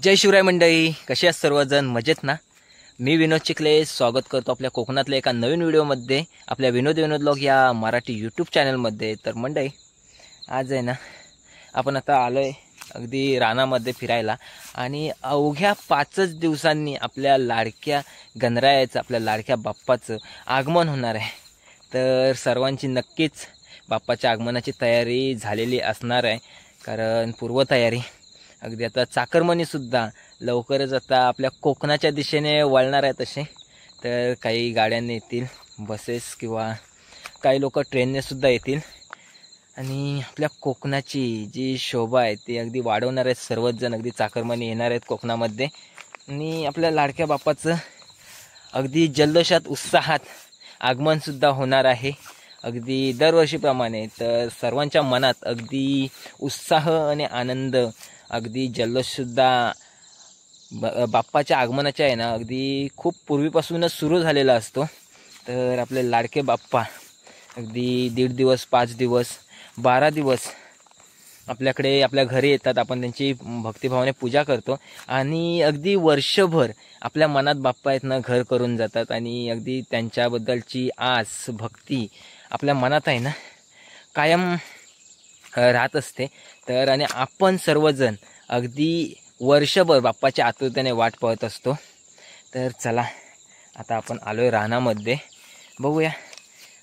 जय शिवराय मंडळी, कशी आहात सर्वजण? मजेत ना? मी विनोद चिखले स्वागत करतो आपल्या कोकणातल्या एका नवीन व्हिडिओमध्ये, आपल्या विनोद व्लॉग या मराठी यूट्यूब चॅनलमध्ये. तर मंडळी, आज आहे ना आपण आता आलोय अगदी रानामध्ये फिरायला आणि अवघ्या 5च दिवसांनी आपल्या लाडक्या गणरायाचं, आपल्या लाडक्या बाप्पाचं आगमन होणार आहे. तर सर्वांची नक्कीच बाप्पाच्या आगमनाची तयारी झालेली असणार आहे, कारण पूर्वतयारी अगदी आता चाकरमानीसुद्धा लवकरच आता आपल्या कोकणाच्या दिशेने वळणार आहे. तसे तर काही गाड्यांनी येतील, बसेस किंवा काही लोक ट्रेननेसुद्धा येतील आणि आपल्या कोकणाची जी शोभा आहे ती अगदी वाढवणार आहेत. सर्वच जण अगदी चाकरमानी येणार आहेत कोकणामध्ये आणि आपल्या लाडक्या बाप्पाचं अगदी जल्लोषात उत्साहात आगमनसुद्धा होणार आहे. अगदी दरवर्षीप्रमाणे तर सर्वांच्या मनात अगदी उत्साह आणि आनंद, अगदी जल्लोषसुद्धा बाप्पाच्या आगमनाच्या आहे ना अगदी खूप पूर्वीपासूनच सुरू झालेला असतो. तर आपले लाडके बाप्पा अगदी 1.5 दिवस, 5 दिवस, 12 दिवस आपल्याकडे आपल्या घरी येतात. आपण त्यांची भक्तिभावाने पूजा करतो आणि अगदी वर्षभर आपल्या मनात बाप्पा आहेत ना घर करून जातात आणि अगदी त्यांच्याबद्दलची आस, भक्ती आपल्या मनात आहे ना कायम राहत असते. तर आणि आपण सर्वजण अगदी वर्षभर बाप्पाच्या आतुरतेने वाट पाहत असतो. तर चला आता आपण आलोय रानामध्ये, बघूया.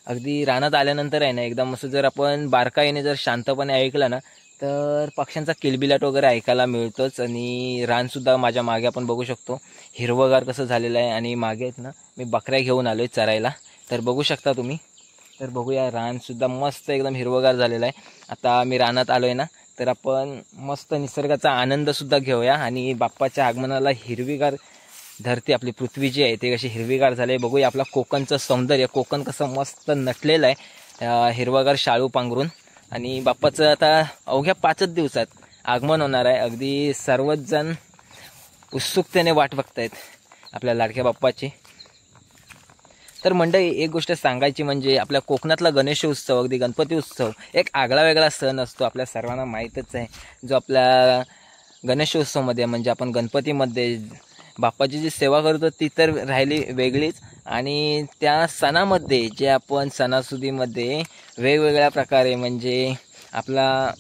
अगदी रानात आल्यानंतर आहे ना एकदम असं जर आपण बारकाईने जर शांतपणे ऐकलं ना तर पक्ष्यांचा किलबिलाट वगैरे ऐकायला मिळतोच. आणि रानसुद्धा माझ्या मागे आपण बघू शकतो हिरवगार कसं झालेलं आहे. आणि मागे आहेत ना मी बकऱ्या घेऊन आलोय चरायला, तर बघू शकता तुम्ही. तर बघूया, रानसुद्धा मस्त एकदम हिरवगार झालेलं आहे. आता मी रानात आलोय ना तर आपण मस्त निसर्गाचा आनंदसुद्धा घेऊया आणि बाप्पाच्या आगमनाला हिरवीगार धरती आपली पृथ्वी जी आहे ते कशी हिरवीगार झाले बघूया. आपला कोकणचं सौंदर्य, कोकण कसं मस्त नटलेलं आहे हिरवगार शाळू पांघरून. आणि बाप्पाचं आता अवघ्या 5च दिवसात आगमन होणार आहे. अगदी सर्वच जण उत्सुकतेने वाट बघतायत आपल्या लाडक्या बाप्पाची. तर मंडळी, एक गोष्ट सांगायची म्हणजे आपल्या कोकणातला गणेशोत्सव, अगदी गणपती उत्सव एक आगळा वेगळा सण असतो. आपल्या सर्वांना माहीतच आहे. जो आपल्या गणेशोत्सवमध्ये म्हणजे आपण गणपतीमध्ये बाप्पाची जी सेवा करतो ती तर राहिली वेगळीच. आणि त्या सणामध्ये जे आपण सणासुदीमध्ये वेगवेगळ्या प्रकारे म्हणजे आपला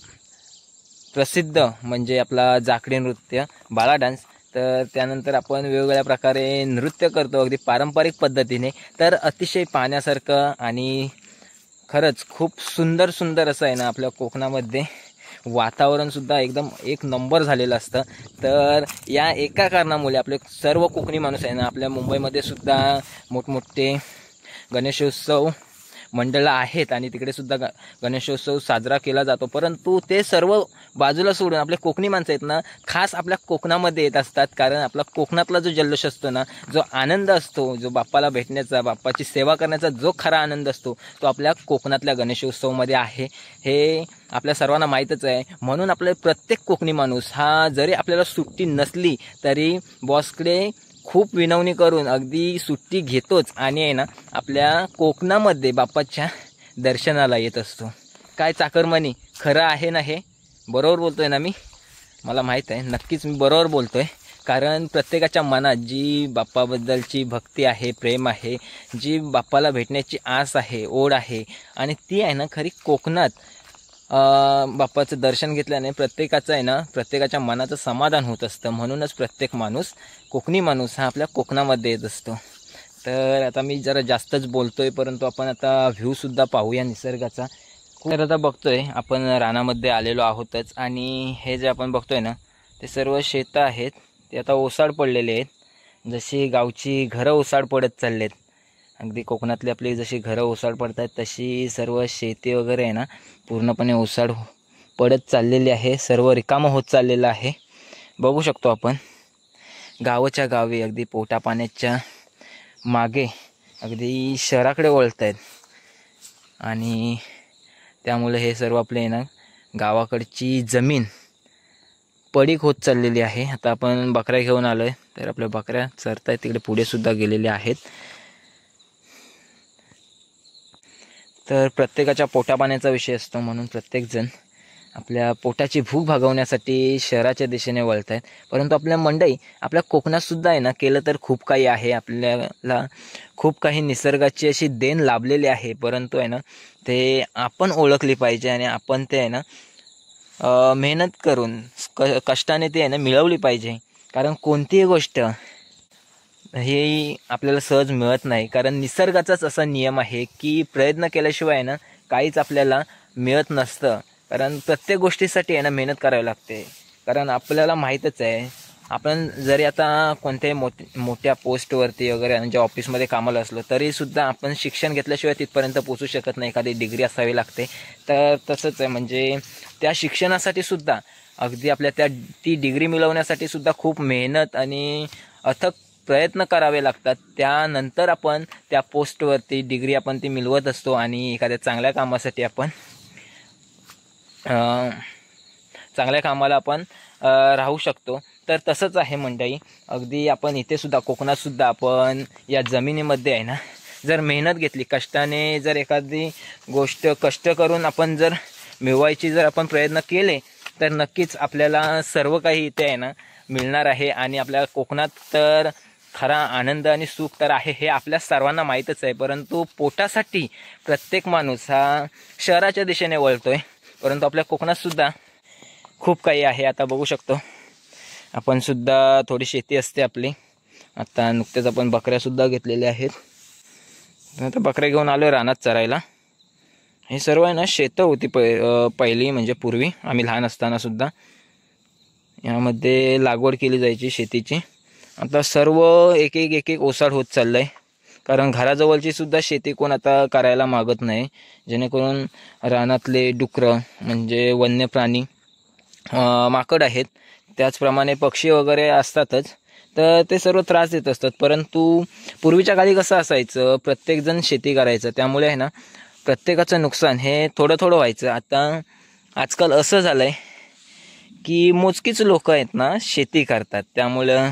प्रसिद्ध म्हणजे आपला जाकडी नृत्य, बाळा डान्स, तर त्यानंतर आपण वेगवेगळ्या प्रकारे नृत्य करतो अगदी पारंपरिक पद्धतीने. तर अतिशय पाहण्यासारखं आणि खरंच खूप सुंदर सुंदर असं आहे ना आपल्या कोकणामध्ये वातावरणसुद्धा एकदम एक नंबर झालेलं असतं. तर या एका कारणामुळे आपले सर्व कोकणी माणूस आहे ना आपल्या मुंबईमध्ये सुद्धा मोठमोठे गणेशोत्सव मंडळं आहेत आणि तिकडे सुद्धा गणेशोत्सव साजरा केला जातो. परंतु ते सर्व बाजूला सोडून आपले कोकणी माणसं आहेत ना खास आपल्या कोकणामध्ये येत असतात. कारण आपला कोकणातला जो जल्लोष असतो ना, जो आनंद असतो, जो बाप्पाला भेटण्याचा, बाप्पाची सेवा करण्याचा जो खरा आनंद असतो तो आपल्या कोकणातल्या गणेशोत्सवमध्ये आहे. हे आपल्या सर्वांना माहीतच आहे. म्हणून आपले प्रत्येक कोकणी माणूस हा जरी आपल्याला सुट्टी नसली तरी बॉसकडे खूप विनवणी करून अगदी सुट्टी घेतोच आणि आहे ना आपल्या कोकणामध्ये बाप्पाच्या दर्शनाला येत असतो. काय चाकरमानी, खरं आहे ना? हे बरोबर बोलतोय ना मी? मला माहीत आहे, नक्कीच मी बरोबर बोलतोय. कारण प्रत्येकाच्या मनात जी बाप्पाबद्दलची भक्ती आहे, प्रेम आहे, जी बाप्पाला भेटण्याची आस आहे, ओढ आहे, आणि ती आहे ना खरी कोकणात बाप्पाचं दर्शन घेतल्याने प्रत्येकाचं आहे ना प्रत्येकाच्या मनाचं समाधान होत असतं. म्हणूनच प्रत्येक माणूस, कोकणी माणूस हा आपल्या कोकणामध्ये येत असतो. तर आता मी जरा जास्तच बोलतोय, परंतु आपण आता व्ह्यूसुद्धा पाहूया निसर्गाचा. तर आता बघतोय आपण रानामध्ये आलेलो आहोतच आणि हे जे आपण बघतोय ना ते सर्व शेतं आहेत. ते आता ओसाड पडलेले आहेत. जशी गावची घरं ओसाड पडत चाललेत, अगदी कोकणातली आपली जशी घरं ओसाड पडत आहेत तशी सर्व शेती वगैरे आहे ना पूर्णपणे ओसाड पडत चाललेली आहे. सर्व रिकामं होत चाललेलं आहे. बघू शकतो आपण गावाच्या गावी अगदी पोटा पाण्याच्या मागे अगदी शहराकडे वळत आहेत आणि त्यामुळे हे सर्व आपले आहे ना गावाकडची जमीन पडीक होत चाललेली आहे. आता आपण बकऱ्या घेऊन आलो आहे, तर आपल्या बकऱ्या चरत आहेत, तिकडे पुढे सुद्धा गेलेल्या आहेत. तर प्रत्येकाच्या पोटापाण्याचा विषय असतो, म्हणून प्रत्येकजण आपल्या पोटाची भूक भागवण्यासाठी शहराच्या दिशेने वळत आहेत. परंतु आपल्या मंडई आपल्या कोकणातसुद्धा आहे ना केलं तर खूप काही आहे. आपल्याला खूप काही निसर्गाची अशी देण लाभलेली आहे, परंतु आहे ना ते आपण ओळखली पाहिजे आणि आपण ते आहे ना मेहनत करून कष्टाने ते आहे ना मिळवली पाहिजे. कारण कोणतीही गोष्ट हे आपल्याला सहज मिळत नाही. कारण निसर्गाचाच असा नियम आहे की प्रयत्न केल्याशिवाय ना काहीच आपल्याला मिळत नसतं. कारण प्रत्येक गोष्टीसाठी आहे ना मेहनत करावी लागते. कारण आपल्याला माहीतच आहे, आपण जरी आता कोणत्याही मोठ्या पोस्टवरती वगैरे म्हणजे ऑफिसमध्ये कामाला असलो तरीसुद्धा आपण शिक्षण घेतल्याशिवाय तिथपर्यंत पोचू शकत नाही. एखादी डिग्री असावी लागते. तर तसंच आहे, म्हणजे त्या शिक्षणासाठी सुद्धा अगदी आपल्या ती डिग्री मिळवण्यासाठी सुद्धा खूप मेहनत आणि अथक प्रयत्न करावे लागतात. त्यानंतर आपण त्या पोस्टवरती डिग्री आपण ती मिळवत असतो आणि एखाद्या चांगल्या कामासाठी आपण चांगल्या कामाला आपण राहू शकतो. तर तसंच आहे मंडळी, अगदी आपण इथे सुद्धा कोकणातसुद्धा आपण या जमिनीमध्ये आहे ना जर मेहनत घेतली, कष्टाने जर एखादी गोष्ट कष्ट करून आपण जर मिळवायची जर आपण प्रयत्न केले तर नक्कीच आपल्याला सर्व काही इथे आहे ना मिळणार आहे. आणि आपल्या कोकणात तर खरा आनंद आणि सुख तर आहे हे आपल्या सर्वांना माहीतच आहे. परंतु पोटासाठी प्रत्येक माणूस हा शहराच्या दिशेने वळतोय. परंतु आपल्या कोकणातसुद्धा खूप काही आहे. आता बघू शकतो आपण सुद्धा थोडी शेती असते आपली. आता नुकतेच आपण बकऱ्यासुद्धा घेतलेल्या आहेत. आता बकऱ्या घेऊन आलो रानात चरायला. हे सर्व आहे ना शेतं होती पहिली, म्हणजे पूर्वी आम्ही लहान असताना सुद्धा यामध्ये लागवड केली जायची शेतीची. आता सर्व एक एक ओसाड होत चाललं आहे. कारण घराजवळची सुद्धा शेती कोण आता करायला मागत नाही, जेणेकरून रानातले डुकरं म्हणजे वन्य प्राणी माकड आहेत, त्याचप्रमाणे पक्षी वगैरे असतातच, तर ते सर्व त्रास देत असतात. परंतु पूर्वीच्या काळी कसं असायचं, प्रत्येकजण शेती करायचं, त्यामुळे आहे ना प्रत्येकाचं नुकसान हे थोडं थोडं व्हायचं. आता आजकाल असं झालं आहे की मोजकीच लोक आहेत ना शेती करतात, त्यामुळं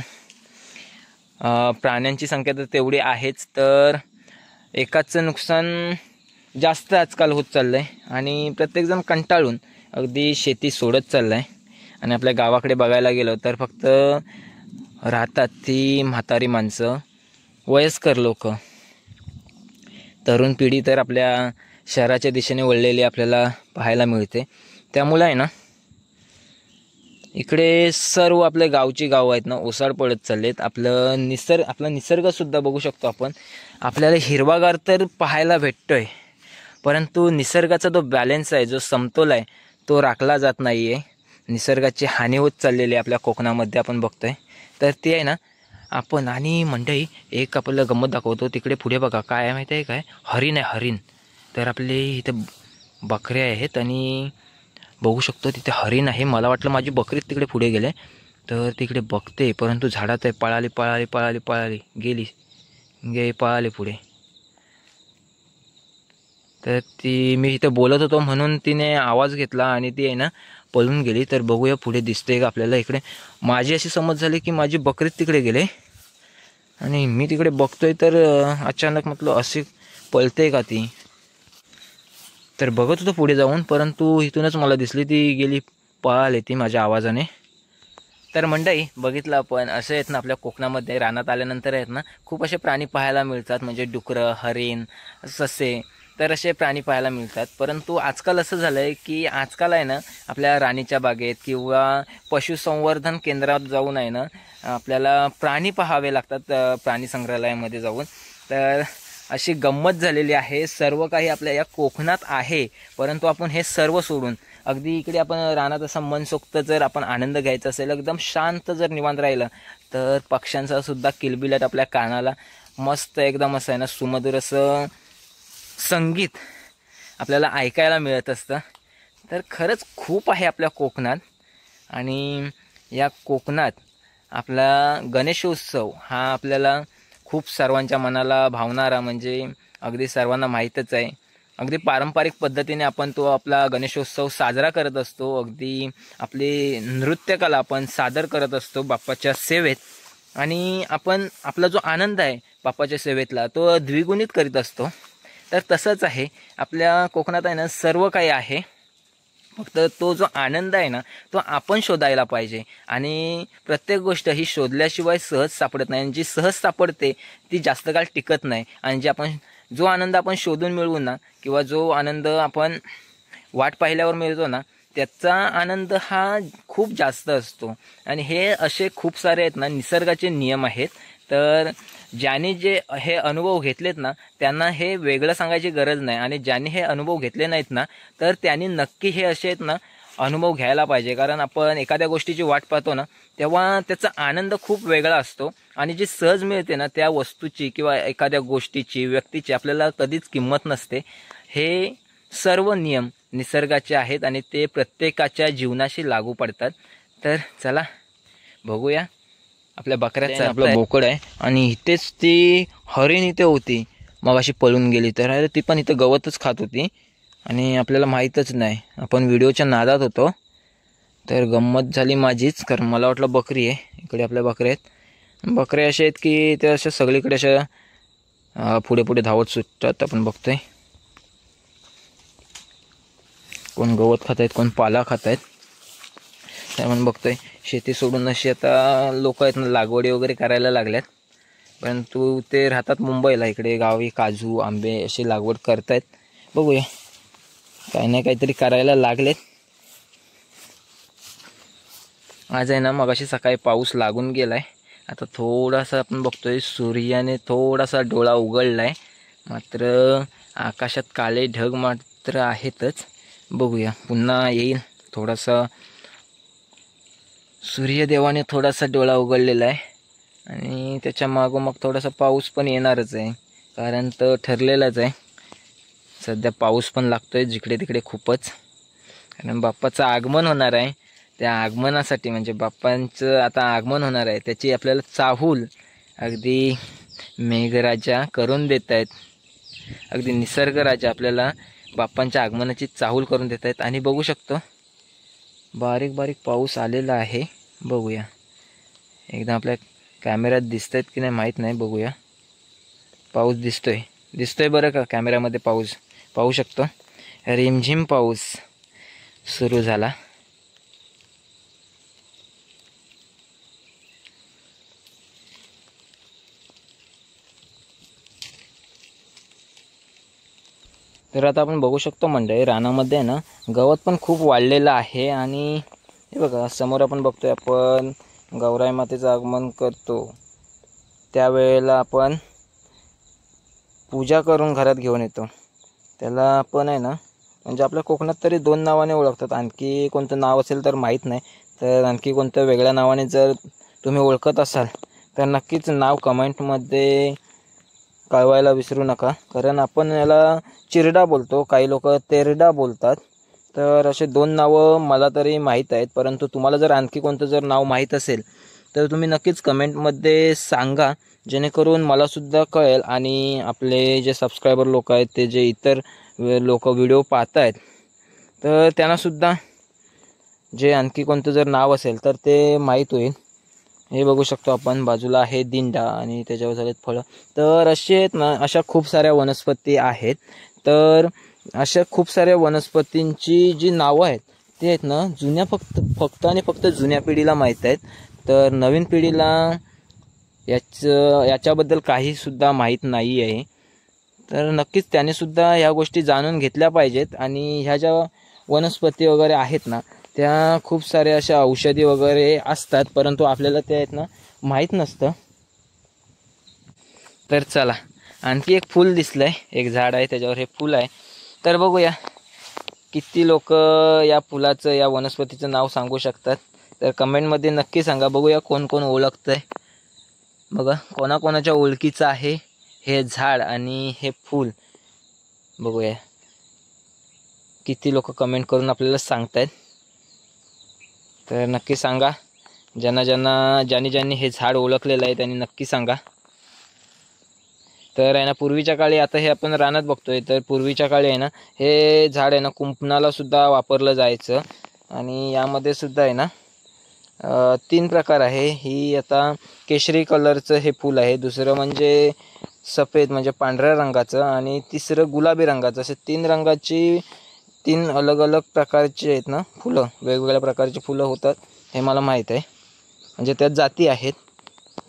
प्राण्यांची संख्या तर तेवढी आहेच, तर एकाचं नुकसान जास्त आजकाल होत चाललं आहे आणि प्रत्येकजण कंटाळून अगदी शेती सोडत चाललं आहे. आणि आपल्या गावाकडे बघायला गेलो तर फक्त राहतात ती म्हातारी माणसं, वयस्कर लोक. तरुण पिढी तर आपल्या शहराच्या दिशेने वळलेली आपल्याला पाहायला मिळते. त्यामुळे आहे ना इकडे सर्व आपले गावची गाव आहेत ना ओसाड पडत चाललेत. आपला निसर्गसुद्धा बघू शकतो आपण. आपल्याला हिरवागार तर पाहायला भेटतोय, परंतु निसर्गाचा जो बॅलन्स आहे, जो समतोल आहे, तो राखला जात नाही आहे. निसर्गाची हानी होत चाललेली आहे आपल्या कोकणामध्ये आपण बघतोय. तर ते आहे ना आपण, आणि मंडळी एक आपल्याला गंमत दाखवतो. तिकडे पुढे बघा काय आहे माहिती आहे काय, हरिण आहे, हरिण. तर आपले इथे बकऱ्या आहेत आणि बघू शकतो तिथे हरिण आहे. मला वाटलं माझी बकरीच तिकडे पुढे गेले, तर तिकडे बघते, परंतु झाडात आहे. पळाली गेली पळाली पुढे. तर ती मी इथं बोलत होतो म्हणून तिने आवाज घेतला आणि ती आहे ना पळून गेली. तर बघूया पुढे दिसते का आपल्याला. इकडे माझी अशी समज झाली की माझी बकरीच तिकडे गेले आणि मी तिकडे बघतोय, तर अचानक म्हटलं अशी पळते का ती. तर बघत होतो पुढे जाऊन, परंतु इथूनच मला दिसली ती गेली, पळाली ती माझ्या आवाजाने. तर मंडळी बघितलं आपण, असे आहेत ना आपल्या कोकणामध्ये रानात आल्यानंतर आहेत ना खूप असे प्राणी पाहायला मिळतात, म्हणजे डुकरं, हरिण, ससे, तर असे प्राणी पाहायला मिळतात. परंतु आजकाल असं झालं आहे की आजकाल आहे ना आपल्या राणीच्या बागेत किंवा पशुसंवर्धन केंद्रात जाऊन आहे ना आपल्याला प्राणी पाहावे लागतात, प्राणी संग्रहालयामध्ये जाऊन. तर अशी गंमत झालेली आहे. सर्व काही आपल्या या कोकणात आहे, परंतु आपण हे सर्व सोडून अगदी इकडे आपण रानात असं मनसोक्त जर आपण आनंद घ्यायचा असेल, एकदम शांत जर निवांत राहिलं, तर पक्ष्यांचा सुद्धा किलबिलाट आपल्या कानाला मस्त एकदम असं आहे ना सुमधुर असं संगीत आपल्याला ऐकायला मिळत असतं. तर खरंच खूप आहे आपल्या कोकणात. आणि या कोकणात आपला गणेशोत्सव हा आपल्याला खूप सर्वांच्या मनाला भावणारा, म्हणजे अगदी सर्वांना माहीतच आहे. अगदी पारंपरिक पद्धतीने आपण तो आपला गणेशोत्सव साजरा करत असतो. अगदी आपली नृत्यकला आपण सादर करत असतो बाप्पाच्या सेवेत, आणि आपण आपला जो आनंद आहे बाप्पाच्या सेवेतला तो द्विगुणित करीत असतो. तर तसंच आहे आपल्या कोकणात आहे ना सर्व काही आहे, फक्त तो जो आनंद आहे ना तो आपण शोधायला पाहिजे. आणि प्रत्येक गोष्ट ही शोधल्याशिवाय सहज सापडत नाही, आणि जी सहज सापडते ती जास्त काळ टिकत नाही. आणि जो आनंद आपण शोधून मिळवू ना, किंवा जो आनंद आपण वाट पाहिल्यावर मिळतो ना, त्याचा आनंद हा खूप जास्त असतो. आणि हे असे खूप सारे आहेत ना निसर्गाचे नियम आहेत. तर ज्यांनी जे हे अनुभव घेतलेत ना त्यांना हे वेगळं सांगायची गरज नाही, आणि ज्यांनी हे अनुभव घेतले नाहीत ना तर त्यांनी नक्की हे असे आहेत ना अनुभव घ्यायला पाहिजे. कारण आपण एखाद्या गोष्टीची वाट पाहतो ना तेव्हा त्याचा आनंद खूप वेगळा असतो, आणि जी सहज मिळते ना त्या वस्तूची किंवा एखाद्या गोष्टीची, व्यक्तीची आपल्याला कधीच किंमत नसते. हे सर्व नियम निसर्गाचे आहेत आणि ते प्रत्येकाच्या जीवनाशी लागू पडतात. तर चला बघूया. आपल्या बकऱ्याचं आपलं बोकड आहे, आणि इथेच ती हरिण इथे होती, मग अशी पळून गेली. तर ती पण इथं गवतच खात होती आणि आपल्याला माहीतच नाही, आपण व्हिडिओच्या नादात होतो. तर गंमत झाली माझीच, कारण मला वाटलं बकरी आहे. इकडे आपल्या बकऱ्या आहेत. बकऱ्या अशा आहेत की त्या अशा सगळीकडे अशा पुढे पुढे धावत सुटतात. आपण बघतोय कोण गवत खात आहेत, कोण पाला खात आहेत. त्या आपण बघतोय शेती सोडून अशी आता लोक आहेत ना लागवडी वगैरे करायला लागल्यात. परंतु ते राहतात मुंबईला, इकडे गावी काजू आंबे अशी लागवड करतायत. बघूया, काही ना काहीतरी करायला लागलेत. आज आहे ना मगाशी सकाळी पाऊस लागून गेलाय. आता थोडासा आपण बघतोय सूर्याने थोडासा डोळा उघडलाय, मात्र आकाशात काळे ढग मात्र आहेतच. बघूया पुन्हा येईल. थोडासा सूर्यदेवाने थोडासा डोळा उघडलेला आहे, आणि त्याच्या मागोमाग थोडासा पाऊस पण येणारच आहे, कारण तो ठरलेलाच आहे. सध्या पाऊस पण लागतोय जिकडे तिकडे खूपच, कारण बाप्पाचं आगमन होणार आहे. त्या आगमनासाठी म्हणजे बाप्पांचं आता आगमन होणार आहे त्याची आपल्याला चाहूल अगदी मेघराजा करून देत आहेत. अगदी निसर्गराजा आपल्याला बाप्पांच्या आगमनाची चाहूल करून देत आहेत. आणि बघू शकतो बारीक बारीक पाऊस आलेला आहे. बघूया एकदा आपल्या कॅमेऱ्यात दिसत आहेत की नाही माहीत नाही. बघूया, पाऊस दिसतोय बरं का कॅमेऱ्यामध्ये. पाऊस पाहू शकतो, रिमझिम पाऊस सुरू झाला. तर आता आपण बघू शकतो मंडळी, रानामध्ये ना गवत पण खूप वाढलेलं आहे. आणि हे बघा समोर आपण बघतोय, आपण गौराई मातेचं आगमन करतो त्यावेळेला आपण पूजा करून घरात घेऊन येतो. त्याला आपण आहे ना म्हणजे आपल्या कोकणात तरी 2 नावाने ओळखतात. आणखी कोणतं नाव असेल तर माहीत नाही. तर आणखी कोणत्या वेगळ्या नावाने जर तुम्ही ओळखत असाल तर नक्कीच नाव कमेंटमध्ये कळवायला विसरू नका. कारण आपण याला चिरडा बोलतो, काही लोक तेरडा बोलतात. तर असे 2 नावं मला तरी माहीत आहेत. परंतु तुम्हाला जर आणखी कोणतं जर नाव माहीत असेल तर तुम्ही नक्कीच कमेंटमध्ये सांगा, जेणेकरून मलासुद्धा कळेल. आणि आपले जे सबस्क्रायबर लोक आहेत, ते जे इतर लोक व्हिडिओ पाहत आहेत, तर त्यांनासुद्धा जे आणखी कोणतं जर नाव असेल तर ते माहीत होईल. हे बघू शकतो आपण, बाजूला आहे दिंडा आणि त्याच्यावर झालेत फळं. तर असे आहेत ना, अशा खूप साऱ्या वनस्पती आहेत. तर अशा खूप साऱ्या वनस्पतींची जी नावं आहेत ते आहेत ना जुन्या फक्त आणि फक्त जुन्या पिढीला माहीत आहेत. तर नवीन पिढीला याच्याबद्दल काहीसुद्धा माहीत नाही आहे. तर नक्कीच त्यानेसुद्धा ह्या गोष्टी जाणून घेतल्या पाहिजेत. आणि ह्या ज्या वनस्पती वगैरे आहेत ना त्या खूप साऱ्या अशा औषधी वगैरे असतात, परंतु आपल्याला त्या आहेत ना माहीत नसतं. तर चला, आणखी एक फूल दिसलंय, एक झाड आहे त्याच्यावर हे फूल आहे. तर बघूया किती लोक या फुलाचं, या वनस्पतीचं नाव सांगू शकतात. तर कमेंटमध्ये नक्की सांगा. बघूया कोण कोण ओळखतंय. बघा कोणाकोणाच्या ओळखीचं आहे हे झाड आणि हे फूल. बघूया किती लोक कमेंट करून आपल्याला सांगतायत. तर नक्की सांगा. ज्यांनी हे झाड ओळखलेलं आहे त्यांनी नक्की सांगा. तर आहे ना पूर्वीच्या काळी, आता हे आपण रानात बघतोय, तर पूर्वीच्या काळी आहे ना हे झाड आहे ना कुंपणाला सुद्धा वापरलं जायचं. आणि यामध्ये सुद्धा आहे ना 3 प्रकार आहे. ही आता केशरी कलरचं हे फूल आहे, दुसरं म्हणजे सफेद म्हणजे पांढऱ्या रंगाचं, आणि तिसरं गुलाबी रंगाचं. असे 3 रंगाची 3 अलग अलग प्रकारचे आहेत ना फुलं, वेगवेगळ्या प्रकारचे फुलं होतात हे मला माहीत आहे, म्हणजे त्यात जाती आहेत.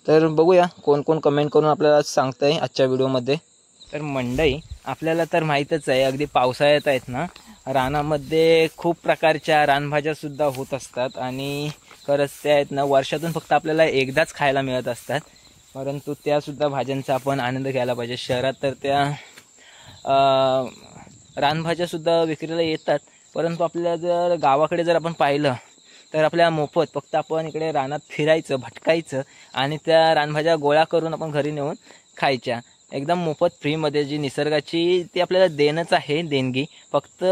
तर बघूया कोण कोण कमेंट करून आपल्याला सांगतं आहे आजच्या व्हिडिओमध्ये. तर मंडई आपल्याला तर माहीतच आहे, अगदी पावसाळ्यात आहेत ना रानामध्ये खूप प्रकारच्या रानभाज्यासुद्धा होत असतात आणि खरंच त्या आहेत ना वर्षातून फक्त आपल्याला एकदाच खायला मिळत असतात, परंतु त्यासुद्धा भाज्यांचा आपण आनंद घ्यायला पाहिजे. शहरात तर त्या रानभाज्यासुद्धा विक्रीला येतात, परंतु आपल्याला जर गावाकडे जर आपण पाहिलं तर आपल्या मोफत फक्त आपण इकडे रानात फिरायचं, भटकायचं आणि त्या रानभाज्या गोळा करून आपण घरी नेऊन खायच्या, एकदम मोफत फ्रीमध्ये. जी निसर्गाची ती आपल्याला देणंच आहे देणगी. फक्त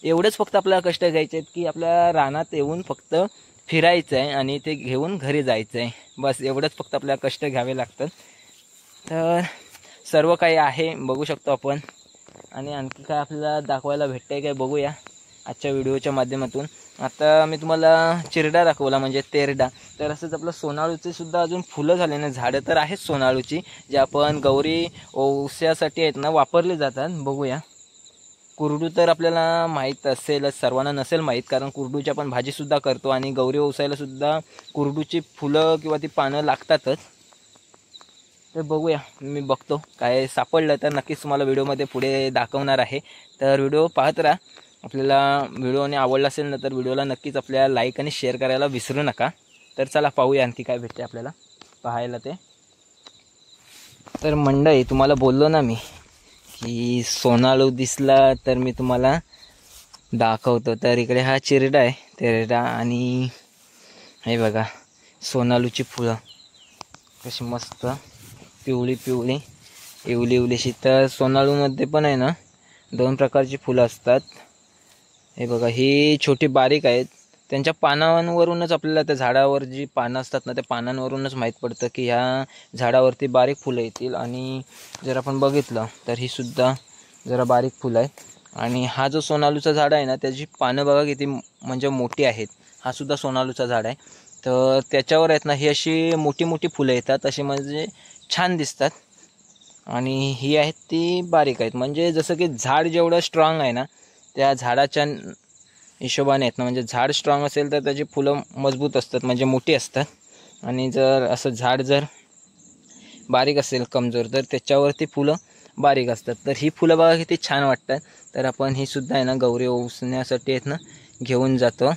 एवढंच फक्त आपल्याला कष्ट घ्यायचे आहेत की आपल्या रानात येऊन फक्त फिरायचं आहे आणि ते घेऊन घरी जायचं आहे, बस एवढंच फक्त आपल्याला कष्ट घ्यावे लागतात. तर सर्व काही आहे बघू शकतो आपण. आणि आणखी काय आपल्याला दाखवायला भेटतं आहे काय बघूया आजच्या व्हिडिओच्या माध्यमातून. आता मी तुम्हाला चिरडा दाखवला म्हणजे तेरडा. तर असंच आपलं सोनाळूचे सुद्धा अजून फुलं झाले ना, झाडं तर आहेत सोनाळूची जे आपण गौरी ओवस्यासाठी आहेत ना वापरले जातात. बघूया कुरडू तर आपल्याला माहीत असेलच, सर्वांना नसेल माहीत, कारण कुरडूची आपण भाजीसुद्धा करतो आणि गौरी ओवसायला सुद्धा कुरडूची फुलं किंवा ती पानं लागतातच. तर बघूया, मी बघतो काय सापडलं तर नक्कीच तुम्हाला व्हिडिओमध्ये पुढे दाखवणार आहे. तर व्हिडिओ पाहत राहा. आपल्याला व्हिडिओने आवडला असेल ना तर व्हिडिओला नक्कीच आपल्याला लाईक आणि शेअर करायला विसरू नका. तर चला पाहूया आणखी काय भेटते आपल्याला पाहायला ते. तर मंडई तुम्हाला बोललो ना मी की सोनाळू दिसला तर मी तुम्हाला दाखवतो. तर इकडे हा चिरडा आहे तेरडा आणि हे बघा सोनाळूची फुलं कशी मस्त पिवळी पिवळी इवली इवलीशी. तर सोनाळूमध्ये पण आहे ना 2 प्रकारची फुलं असतात. हे बघा ही छोटी बारीक आहेत, त्यांच्या पानांवरूनच आपल्याला त्या झाडावर जी पानं असतात ना त्या पानांवरूनच माहीत पडतं की ह्या झाडावरती बारीक फुलं येतील. आणि जर आपण बघितलं तर ही सुद्धा जरा बारीक फुलं आहेत. आणि हा जो सोनाळूचा झाड आहे ना त्याची पानं बघा किती म्हणजे मोठी आहेत. हा सुद्धा सोनाळूचा झाड आहे. तर त्याच्यावर आहेत ना ही अशी मोठी मोठी फुलं येतात, अशी म्हणजे छान दिसतात. आणि ही आहेत ती बारीक आहेत, म्हणजे जसं की झाड जेवढं स्ट्रॉंग आहे ना त्या झाडाच्या हिशोबाने आहेत ना, म्हणजे झाड स्ट्रॉंग असेल तर त्याची फुलं मजबूत असतात म्हणजे मोठी असतात. आणि जर असं झाड जर बारीक असेल कमजोर तर त्याच्यावरती फुलं बारीक असतात. तर ही फुलं बघा किती छान वाटतात. तर आपण ही सुद्धा आहे ना गौरी ओवसण्यासाठी आहेत ना घेऊन जातो.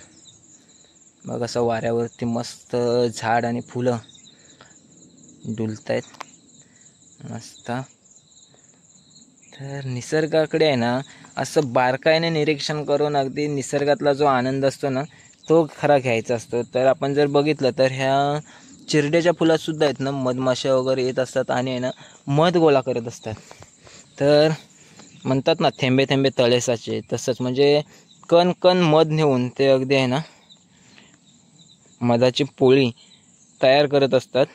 बघ असं वाऱ्यावरती मस्त झाड आणि फुलं डुलत आहेत मस्त. तर निसर्गाकडे आहे ना असं बारकाईने निरीक्षण करून अगदी निसर्गातला जो आनंद असतो ना तो खरा घ्यायचा असतो. तर आपण जर बघितलं तर ह्या चिरड्याच्या फुलातसुद्धा आहेत ना मधमाशा वगैरे येत असतात आणि आहे ना मध गोळा करत असतात. तर म्हणतात ना थेंबे थेंबे तळे साचे, तसंच म्हणजे कण कण मध नेऊन ते अगदी आहे ना मधाची पोळी तयार करत असतात.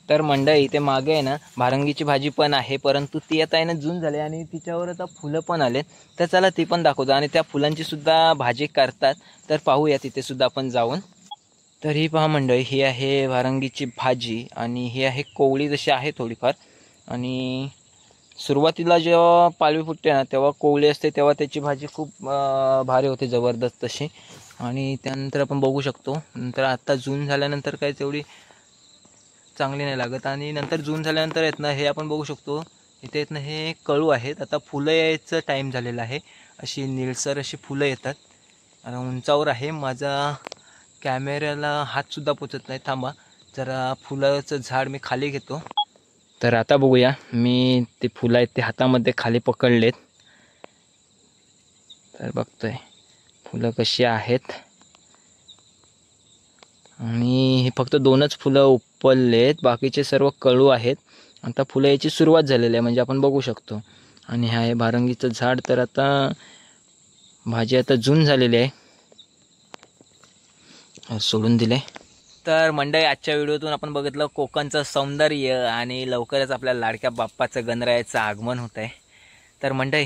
तर मंडळी इथे मागे आहे ना भारंगीची भाजी पण आहे, परंतु ती आता आहे ना जून झाली आणि तिच्यावर आता फुलं पण आले. तर चला ती पण दाखवतो आणि त्या फुलांची सुद्धा भाजी करतात. तर पाहूया तिथे सुद्धा आपण जाऊन. तर ही पहा मंडळी, ही आहे भारंगीची भाजी आणि ही आहे कोवळी जशी आहे थोडीफार. आणि सुरुवातीला जेव्हा पालवी फुटते ना तेव्हा कोवळी असते तेव्हा त्याची भाजी खूप भारी होते, जबरदस्त तशी. आणि त्यानंतर आपण बघू शकतो नंतर आता जून झाल्यानंतर काय तेवढी चांगली नाही लागत. आणि नंतर जून झाल्यानंतर आहेत ना हे आपण बघू शकतो इथे आहेत ना हे कळू आहेत. आता फुलं यायचं टाईम झालेला आहे, अशी निळसर अशी फुलं येतात. उंचावर आहे, माझा कॅमेऱ्याला हातसुद्धा पोचत नाही. थांबा जरा फुलाचं झाड मी खाली घेतो. तर आता बघूया, मी ते फुलं आहेत ते हातामध्ये खाली पकडलेत. तर बघतोय फुलं कशी आहेत आणि हे फक्त 2च फुलं उपललेत, बाकीचे सर्व कळू आहेत. आता फुलं यायची सुरुवात झालेली आहे म्हणजे आपण बघू शकतो. आणि हा आहे भारंगीचं झाड. तर आता भाजी आता जून झालेली आहे, सोडून दिले. तर मंडळी आजच्या व्हिडिओतून आपण बघितलं कोकणचं सौंदर्य आणि लवकरच आपल्या लाडक्या बाप्पाचं गणरायाचं आगमन होत आहे. तर मंडळी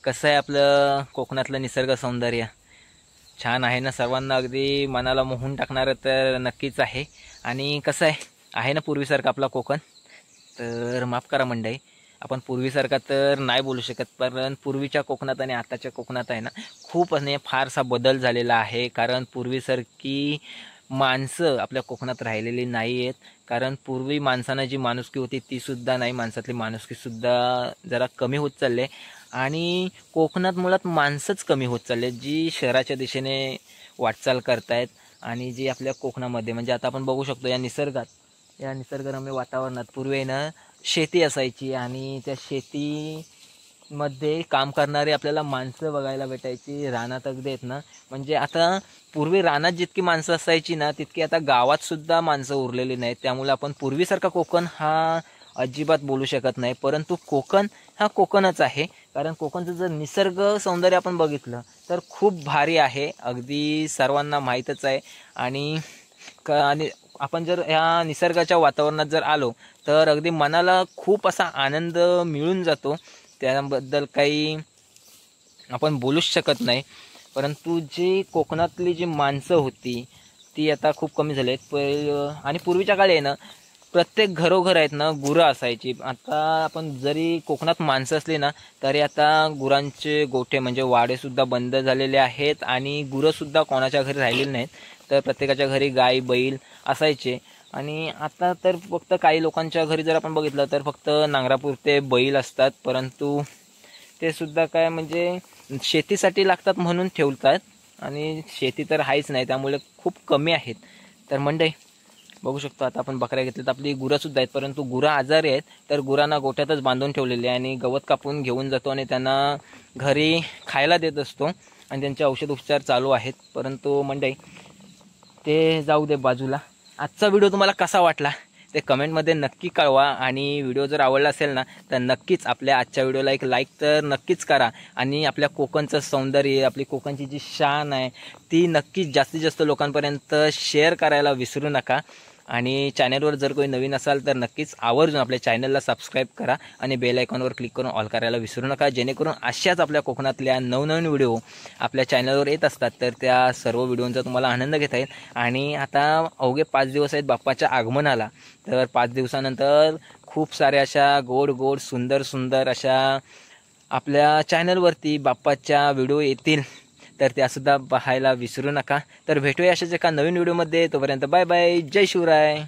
कसं आहे आपलं कोकणातलं निसर्ग सौंदर्य, छान आहे ना, सर्वांना अगदी मनाला मोहून टाकणारं तर नक्कीच आहे. आणि कसं आहे ना पूर्वीसारखं आपला कोकण. तर माफ करा मंडळी, आपण पूर्वीसारखा तर नाही बोलू शकत, पण पूर्वीच्या कोकणात आणि आताच्या कोकणात आहे ना खूप आणि फारसा बदल झालेला आहे. कारण पूर्वीसारखी माणसं आपल्या कोकणात राहिलेली नाही आहेत. कारण पूर्वी माणसांना जी माणुसकी होती तीसुद्धा नाही, माणसातली माणुसकीसुद्धा जरा कमी होत चालले. आणि कोकणात मुळात माणसंच कमी होत चालले, जी शहराच्या दिशेने वाटचाल करतायत. आणि जी आपल्या कोकणामध्ये म्हणजे आता आपण बघू शकतो या निसर्गरम्य वातावरणात पूर्वी आहे ना शेती असायची आणि त्या शेतीमध्ये काम करणारे आपल्याला माणसं बघायला भेटायची रानात अगदी आहेत ना. म्हणजे आता पूर्वी रानात जितकी माणसं असायची ना तितकी आता गावात सुद्धा माणसं उरलेली नाहीत. त्यामुळे आपण पूर्वीसारखा कोकण हा अजिबात बोलू शकत नाही. परंतु कोकण हा कोकणच आहे. कारण कोकणचं जर निसर्ग सौंदर्य आपण बघितलं तर खूप भारी आहे, अगदी सर्वांना माहीतच आहे. आणि आणि आपण जर ह्या निसर्गाच्या वातावरणात जर आलो तर अगदी मनाला खूप असा आनंद मिळून जातो. त्याबद्दल काही आपण बोलूच शकत नाही. परंतु जी कोकणातली जी माणसं होती ती आता खूप कमी झाली आहेत. आणि पूर्वीच्या काळी आहे ना प्रत्येक घरोघर आहेत ना गुरं असायची. आता आपण जरी कोकणात माणसं असली ना तरी आता गुरांचे गोठे म्हणजे वाडेसुद्धा बंद झालेले आहेत आणि गुरंसुद्धा कोणाच्या घरी राहिलेली नाहीत. तर प्रत्येकाच्या घरी गाय बैल असायचे. आणि आता तर फक्त काही लोकांच्या घरी जर आपण बघितलं तर फक्त नांगरापुरते बैल असतात. परंतु ते सुद्धा काय म्हणजे शेतीसाठी लागतात म्हणून ठेवतात आणि शेती तर आहेच नाही, त्यामुळे खूप कमी आहेत. तर मंडळी बघू शकतो आता आपण बकऱ्या घेतल्यात, आपली गुरंसुद्धा आहेत. परंतु गुरं आजारी आहेत तर गुरांना गोठ्यातच बांधून ठेवलेले आहे आणि गवत कापून घेऊन जातो आणि त्यांना घरी खायला देत असतो आणि त्यांचे औषध उपचार चालू आहेत. परंतु मंडळी ते जाऊ दे बाजूला. आजचा व्हिडिओ तुम्हाला कसा वाटला ते कमेंटमध्ये नक्की कळवा. आणि व्हिडिओ जर आवडला असेल ना तर नक्कीच आपल्या आजच्या व्हिडिओला एक लाईक तर नक्कीच करा. आणि आपल्या कोकणचं सौंदर्य, आपली कोकणची जी शान आहे ती नक्कीच जास्तीत जास्त लोकांपर्यंत शेअर करायला विसरू नका. आणि चॅनलवर जर कोणी नवीन असाल तर नक्कीच आवर्जून आपल्या चॅनलला सबस्क्राईब करा आणि बेल आयकॉनवर क्लिक करून ऑल करायला विसरू नका. जेणेकरून अशाच आपल्या कोकणातल्या नवनवीन व्हिडिओ आपल्या चॅनलवर येत असतात तर त्या सर्व व्हिडिओंचा तुम्हाला आनंद घेता येईल. आणि आता अवघे 5 दिवस आहेत बाप्पाच्या आगमनाला. तर 5 दिवसानंतर खूप साऱ्या अशा गोड गोड सुंदर सुंदर अशा आपल्या चॅनलवरती बाप्पाच्या व्हिडिओ येतील. तर त्यासुद्धा पाहायला विसरू नका. तर भेटूया अशाच एका नवीन व्हिडिओमध्ये. तोपर्यंत बाय बाय, जय शिवराय.